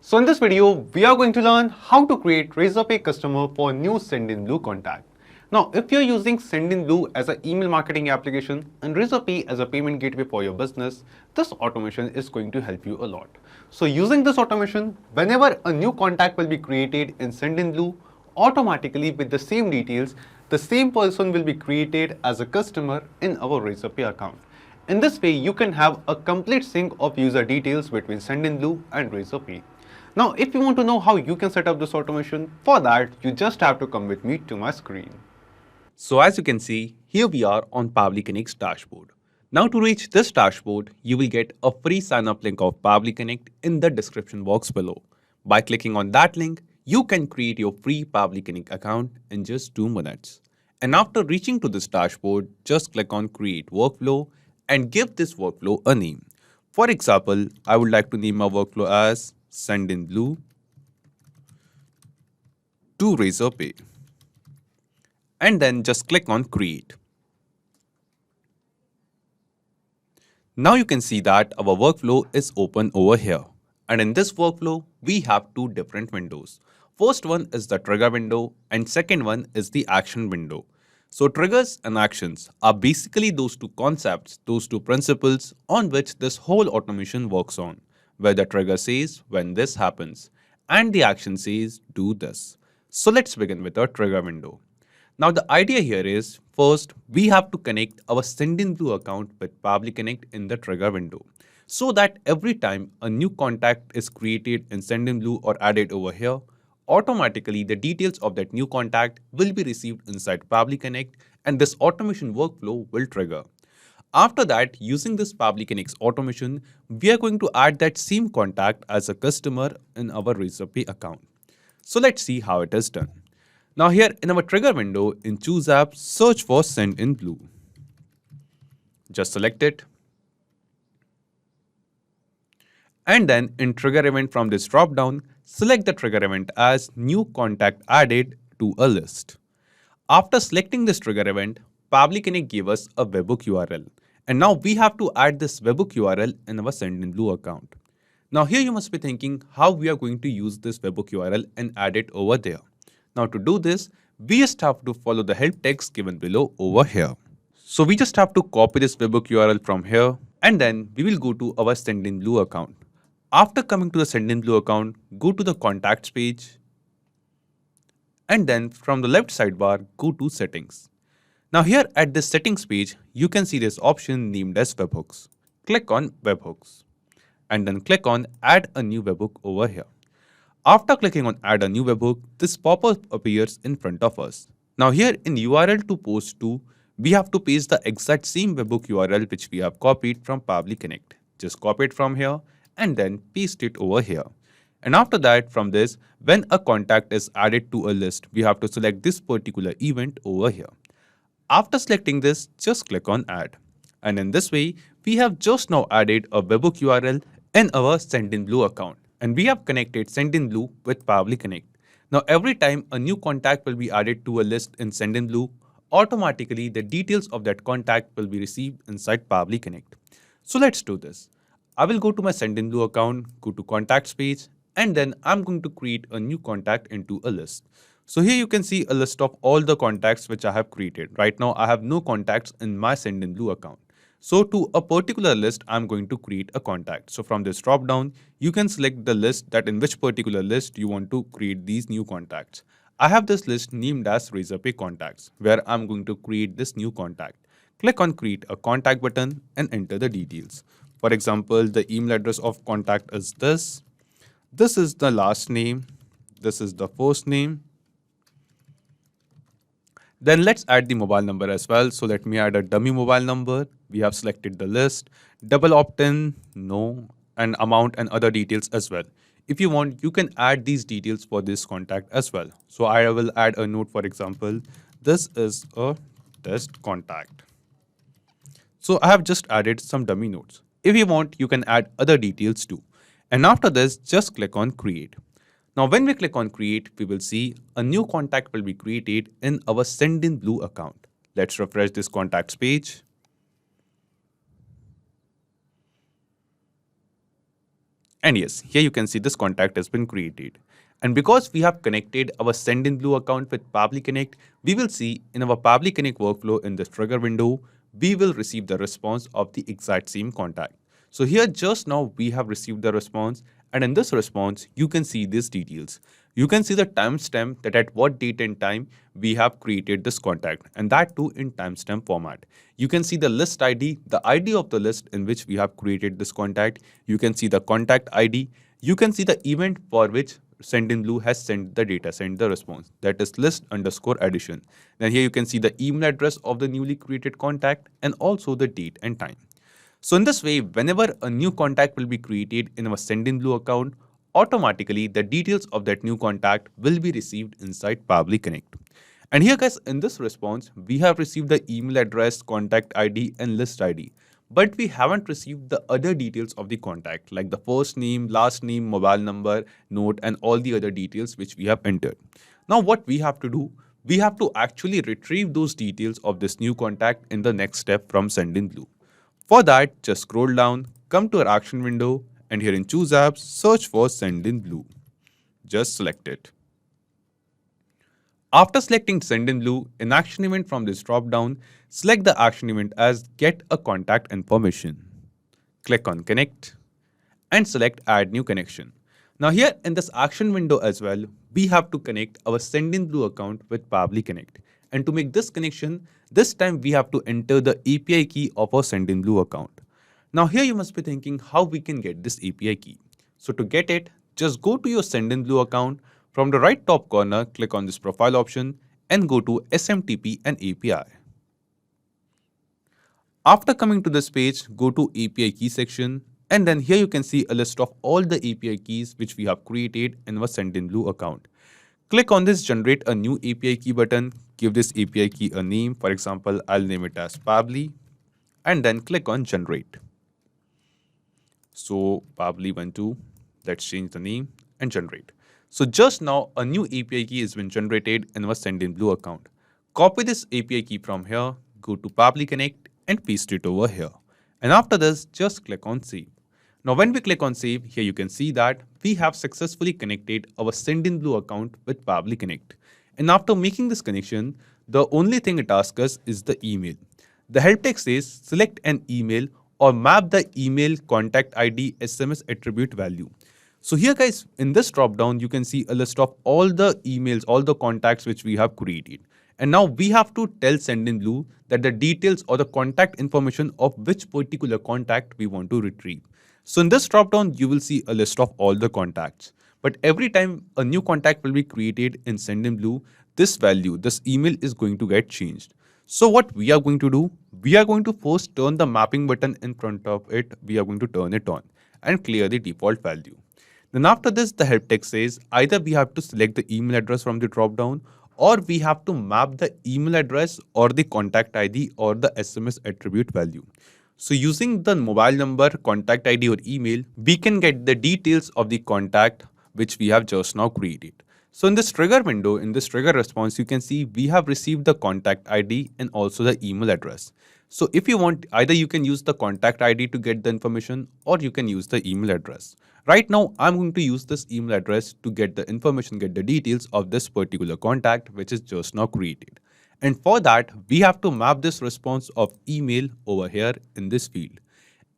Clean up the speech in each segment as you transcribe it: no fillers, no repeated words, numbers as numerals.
So in this video, we are going to learn how to create Razorpay customer for new Sendinblue contact. Now, if you're using Sendinblue as an email marketing application and Razorpay as a payment gateway for your business, this automation is going to help you a lot. So using this automation, whenever a new contact will be created in Sendinblue, automatically with the same details, the same person will be created as a customer in our Razorpay account. In this way, you can have a complete sync of user details between Sendinblue and Razorpay. Now, if you want to know how you can set up this automation, for that, you just have to come with me to my screen. So as you can see, here we are on Pabbly Connect's dashboard. Now to reach this dashboard, you will get a free sign-up link of Pabbly Connect in the description box below. By clicking on that link, you can create your free Pabbly Connect account in just 2 minutes. And after reaching to this dashboard, just click on Create Workflow and give this workflow a name. For example, I would like to name my workflow as Sendinblue to Razorpay. And then just click on Create. Now you can see that our workflow is open over here. And in this workflow, we have 2 different windows. First one is the trigger window and second one is the action window. So triggers and actions are basically those 2 concepts, those 2 principles on which this whole automation works on, where the trigger says when this happens and the action says do this. So let's begin with our trigger window. Now the idea here is, first we have to connect our Sendinblue account with Pabbly Connect in the trigger window, so that every time a new contact is created in Sendinblue or added over here, automatically the details of that new contact will be received inside Pabbly Connect and this automation workflow will trigger. After that, using this Pabbly Connect's automation, we are going to add that same contact as a customer in our Razorpay account. So let's see how it is done. Now here in our trigger window, in Choose App, search for Sendinblue. Just select it. And then in trigger event from this drop down, select the trigger event as new contact added to a list. After selecting this trigger event, Pabbly Connect gave us a webhook URL. And now we have to add this webhook URL in our Sendinblue account. Now here you must be thinking how we are going to use this webhook URL and add it over there. Now to do this, we just have to follow the help text given below over here. So we just have to copy this webhook URL from here and then we will go to our Sendinblue account. After coming to the Sendinblue account, go to the contacts page and then from the left sidebar, go to settings. Now here at this settings page, you can see this option named as webhooks. Click on webhooks and then click on add a new webhook over here. After clicking on add a new webhook, this pop-up appears in front of us. Now here in URL to post to, we have to paste the exact same webhook URL which we have copied from Pabbly Connect. Just copy it from here and then paste it over here. And after that, from this, when a contact is added to a list, we have to select this particular event over here. After selecting this, just click on add. And in this way, we have just now added a webhook URL in our Sendinblue account. And we have connected Sendinblue with Pabbly Connect. Now every time a new contact will be added to a list in Sendinblue, automatically the details of that contact will be received inside Pabbly Connect. So let's do this. I will go to my Sendinblue account, go to contacts page, and then I'm going to create a new contact into a list. So here you can see a list of all the contacts which I have created. Right now I have no contacts in my Sendinblue account. So to a particular list, I'm going to create a contact. So from this drop down, you can select the list that in which particular list you want to create these new contacts. I have this list named as Razorpay contacts, where I'm going to create this new contact. Click on create a contact button and enter the details. For example, the email address of contact is this. This is the last name. This is the first name. Then let's add the mobile number as well. So let me add a dummy mobile number. We have selected the list, double opt-in, no, and amount and other details as well. If you want, you can add these details for this contact as well. So I will add a note, for example, this is a test contact. So I have just added some dummy notes. If you want, you can add other details too. And after this, just click on create. Now when we click on create, we will see a new contact will be created in our Sendinblue account. Let's refresh this contacts page. And yes, here you can see this contact has been created. And because we have connected our Sendinblue account with Pabbly Connect, we will see in our Pabbly Connect workflow in this trigger window, we will receive the response of the exact same contact. So here just now we have received the response, and in this response you can see these details. You can see the timestamp that at what date and time we have created this contact, and that too in timestamp format. You can see the list ID, the ID of the list in which we have created this contact. You can see the contact ID. You can see the event for which Sendinblue has sent the data, sent the response, that is list_addition. Then here you can see the email address of the newly created contact and also the date and time. So in this way, whenever a new contact will be created in our Sendinblue account, automatically the details of that new contact will be received inside Pabbly Connect. And here guys, in this response, we have received the email address, contact ID and list ID. But we haven't received the other details of the contact like the first name, last name, mobile number, note and all the other details which we have entered. Now what we have to do, we have to actually retrieve those details of this new contact in the next step from Sendinblue. For that, just scroll down, come to our action window, and here in Choose Apps, search for Sendinblue. Just select it. After selecting Sendinblue, in action event from this drop-down, select the action event as Get a Contact Information. Click on Connect and select Add New Connection. Now here in this action window as well, we have to connect our Sendinblue account with Pabbly Connect. And to make this connection, this time we have to enter the API key of our Sendinblue account. Now here you must be thinking how we can get this API key. So to get it, just go to your Sendinblue account. From the right top corner, click on this profile option and go to SMTP and API. After coming to this page, go to API key section, and then here you can see a list of all the API keys which we have created in our Sendinblue account. Click on this Generate a New API Key button, give this API key a name, for example, I'll name it as Pabbly, and then click on Generate. So Pabbly12, let's change the name and generate. So just now a new API key has been generated in our Sendinblue account. Copy this API key from here, go to Pabbly Connect and paste it over here. And after this, just click on Save. Now when we click on Save, here you can see that we have successfully connected our Sendinblue account with Pabbly Connect. And after making this connection, the only thing it asks us is the email. The help text says select an email or map the email, contact ID, SMS attribute value. So here guys, in this drop down, you can see a list of all the emails, all the contacts which we have created. And now we have to tell Sendinblue that the details or the contact information of which particular contact we want to retrieve. So in this dropdown, you will see a list of all the contacts. But every time a new contact will be created in Sendinblue, this value, this email is going to get changed. So what we are going to do, we are going to first turn the mapping button in front of it. We are going to turn it on and clear the default value. Then after this, the help text says either we have to select the email address from the dropdown or we have to map the email address or the contact ID or the SMS attribute value. So using the mobile number, contact ID or email, we can get the details of the contact which we have just now created. So in this trigger window, in this trigger response, you can see we have received the contact ID and also the email address. So if you want, either you can use the contact ID to get the information or you can use the email address. Right now, I'm going to use this email address to get the information, get the details of this particular contact which is just now created. And for that, we have to map this response of email over here in this field.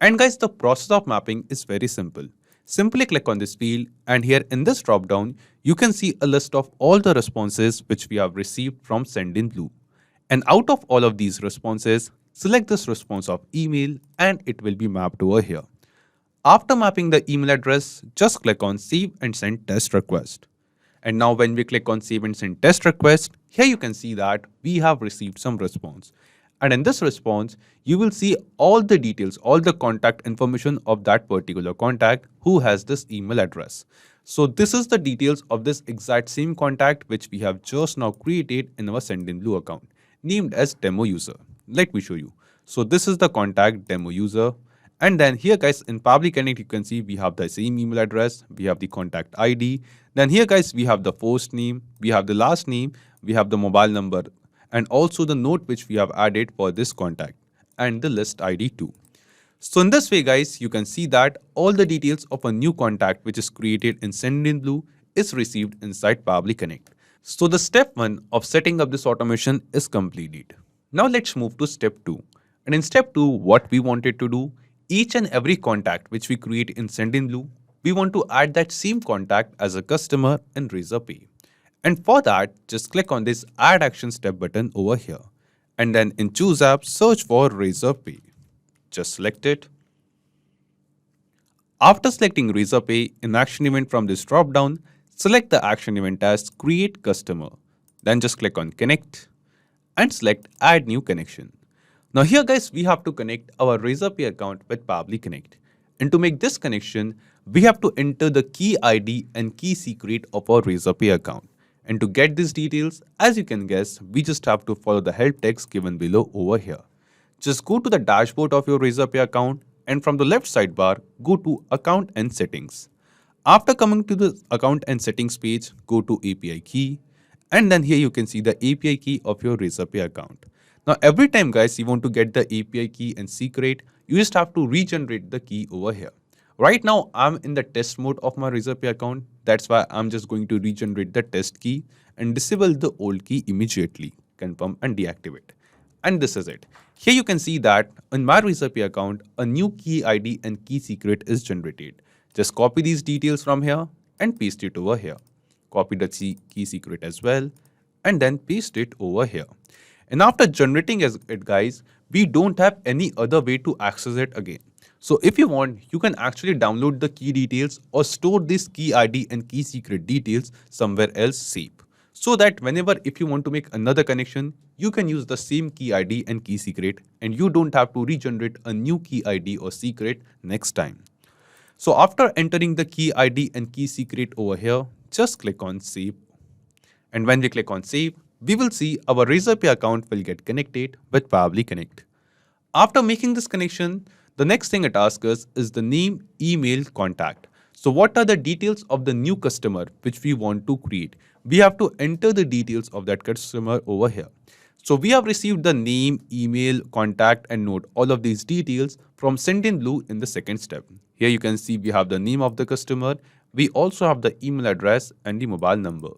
And guys, the process of mapping is very simple. Simply click on this field and here in this dropdown, you can see a list of all the responses which we have received from Sendinblue. And out of all of these responses, select this response of email and it will be mapped over here. After mapping the email address, just click on Save and Send Test Request. And now when we click on Save and Send Test Request, here you can see that we have received some response. And in this response, you will see all the details, all the contact information of that particular contact who has this email address. So this is the details of this exact same contact which we have just now created in our Sendinblue account, named as demo user. Let me show you. So this is the contact demo user. And then here guys, in Pabbly Connect, you can see we have the same email address, we have the contact ID. Then here guys, we have the first name, we have the last name, we have the mobile number, and also the note which we have added for this contact and the list ID too. So in this way guys, you can see that all the details of a new contact which is created in Sendinblue is received inside Pabbly Connect. So the step 1 of setting up this automation is completed. Now let's move to step 2. And in step 2, what we wanted to do, each and every contact which we create in Sendinblue, we want to add that same contact as a customer in Razorpay. And for that, just click on this Add Action Step button over here. And then in Choose App, search for Razorpay. Just select it. After selecting Razorpay in Action Event from this drop-down, select the action event as Create Customer. Then just click on Connect and select Add New Connection. Now here guys, we have to connect our Razorpay account with Pabbly Connect. And to make this connection, we have to enter the key ID and key secret of our Razorpay account. And to get these details, as you can guess, we just have to follow the help text given below over here. Just go to the dashboard of your Razorpay account and from the left sidebar, go to Account and Settings. After coming to the Account and Settings page, go to API key and then here you can see the API key of your Razorpay account. Now every time guys you want to get the API key and secret, you just have to regenerate the key over here. Right now I'm in the test mode of my Razorpay account. That's why I'm just going to regenerate the test key and disable the old key immediately. Confirm and deactivate. And this is it. Here you can see that in my Razorpay account, a new key ID and key secret is generated. Just copy these details from here and paste it over here. Copy the key secret as well and then paste it over here. And after generating it guys, we don't have any other way to access it again. So if you want, you can actually download the key details or store this key ID and key secret details somewhere else safe. So that whenever if you want to make another connection, you can use the same key ID and key secret and you don't have to regenerate a new key ID or secret next time. So after entering the key ID and key secret over here, just click on Save. And when we click on Save, we will see our Razorpay account will get connected with Pabbly Connect. After making this connection, the next thing it asks us is the name, email, contact. So what are the details of the new customer which we want to create? We have to enter the details of that customer over here. So we have received the name, email, contact and note, all of these details from Sendinblue in the second step. Here you can see we have the name of the customer. We also have the email address and the mobile number.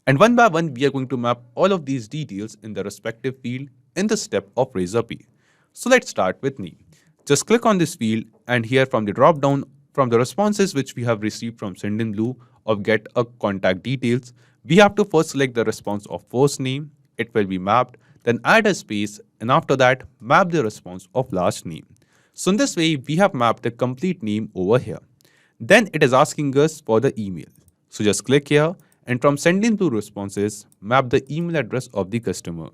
And one by one, we are going to map all of these details in the respective field in the step of Razorpay. So let's start with name. Just click on this field and here from the drop down from the responses which we have received from Sendinblue of get a contact details, we have to first select the response of first name. It will be mapped, then add a space and after that map the response of last name. So in this way, we have mapped the complete name over here. Then it is asking us for the email. So just click here and from Sendinblue responses, map the email address of the customer.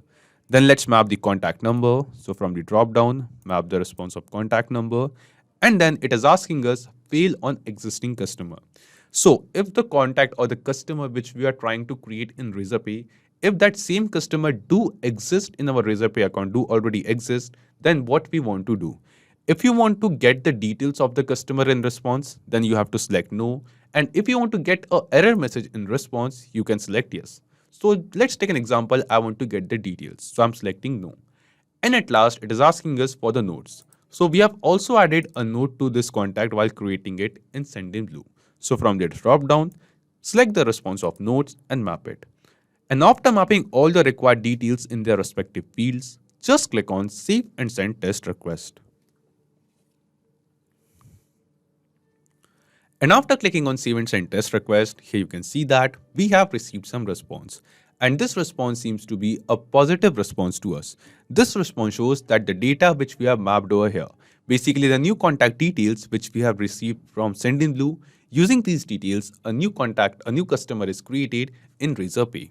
Then let's map the contact number. So from the drop down, map the response of contact number. And then it is asking us fail on existing customer. So if the contact or the customer which we are trying to create in Razorpay, if that same customer do exist in our Razorpay account, do already exist, then what we want to do? If you want to get the details of the customer in response, then you have to select no. And if you want to get an error message in response, you can select yes. So let's take an example. I want to get the details. So I'm selecting no. And at last, it is asking us for the notes. So we have also added a note to this contact while creating it in Sendinblue. So from the drop down, select the response of notes and map it. And after mapping all the required details in their respective fields, just click on Save and Send Test Request. And after clicking on Save and Send Test Request, here you can see that we have received some response. And this response seems to be a positive response to us. This response shows that the data which we have mapped over here, basically the new contact details which we have received from Sendinblue, using these details, a new customer is created in Razorpay.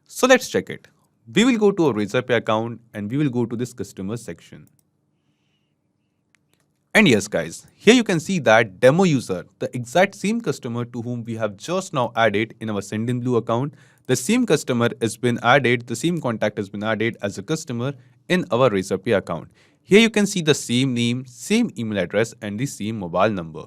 So let's check it. We will go to a Razorpay account and we will go to this customer section. And yes guys, here you can see that demo user, the exact same customer to whom we have just now added in our Sendinblue account, the same customer has been added, the same contact has been added as a customer in our Razorpay account. Here you can see the same name, same email address and the same mobile number.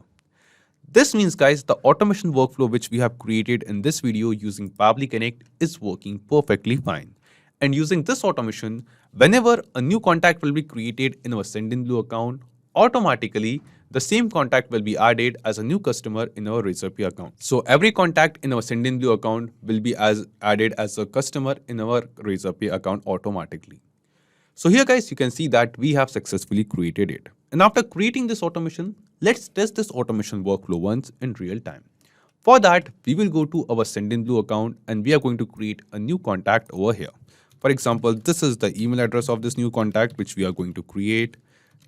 This means guys, the automation workflow which we have created in this video using Pabbly Connect is working perfectly fine. And using this automation, whenever a new contact will be created in our Sendinblue account, automatically the same contact will be added as a new customer in our Razorpay account. So every contact in our Sendinblue account will be added as a customer in our Razorpay account automatically. So here guys, you can see that we have successfully created it. And after creating this automation, let's test this automation workflow once in real time. For that, we will go to our Sendinblue account and we are going to create a new contact over here. For example, this is the email address of this new contact which we are going to create.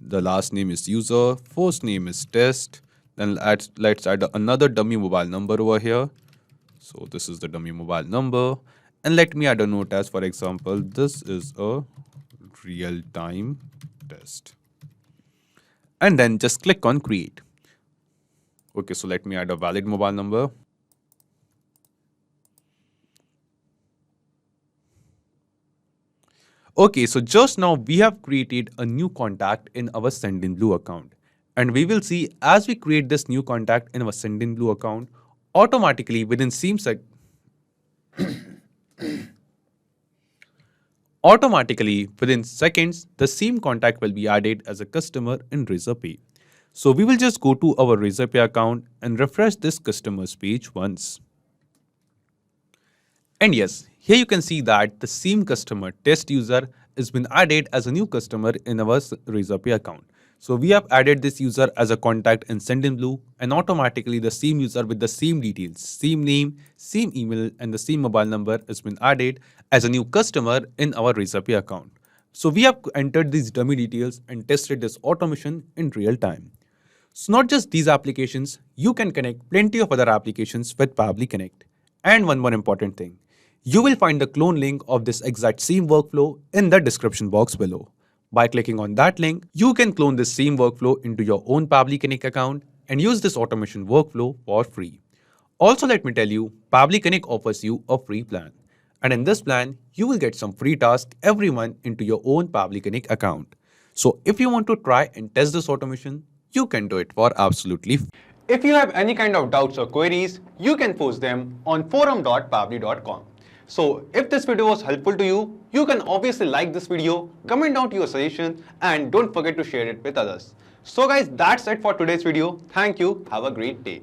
The last name is user, first name is test. Then let's add another dummy mobile number over here. So this is the dummy mobile number. And let me add a note as, for example, this is a real-time test. And then just click on create. Okay, so let me add a valid mobile number. Okay, so just now we have created a new contact in our Sendinblue account. And we will see as we create this new contact in our Sendinblue account, automatically within seconds, the same contact will be added as a customer in Razorpay. So we will just go to our Razorpay account and refresh this customers page once. And yes, here you can see that the same customer test user has been added as a new customer in our Razorpay account. So we have added this user as a contact in Sendinblue, and automatically the same user with the same details, same name, same email and the same mobile number has been added as a new customer in our Razorpay account. So we have entered these dummy details and tested this automation in real time. So not just these applications, you can connect plenty of other applications with Pabbly Connect. And one more important thing, you will find the clone link of this exact same workflow in the description box below. By clicking on that link, you can clone this same workflow into your own Pabbly Connect account and use this automation workflow for free. Also, let me tell you, Pabbly Connect offers you a free plan. And in this plan, you will get some free tasks every month into your own Pabbly Connect account. So if you want to try and test this automation, you can do it for absolutely free. If you have any kind of doubts or queries, you can post them on forum.pabbly.com. So if this video was helpful to you, you can obviously like this video, comment down your suggestion, and don't forget to share it with others. So guys, that's it for today's video. Thank you. Have a great day.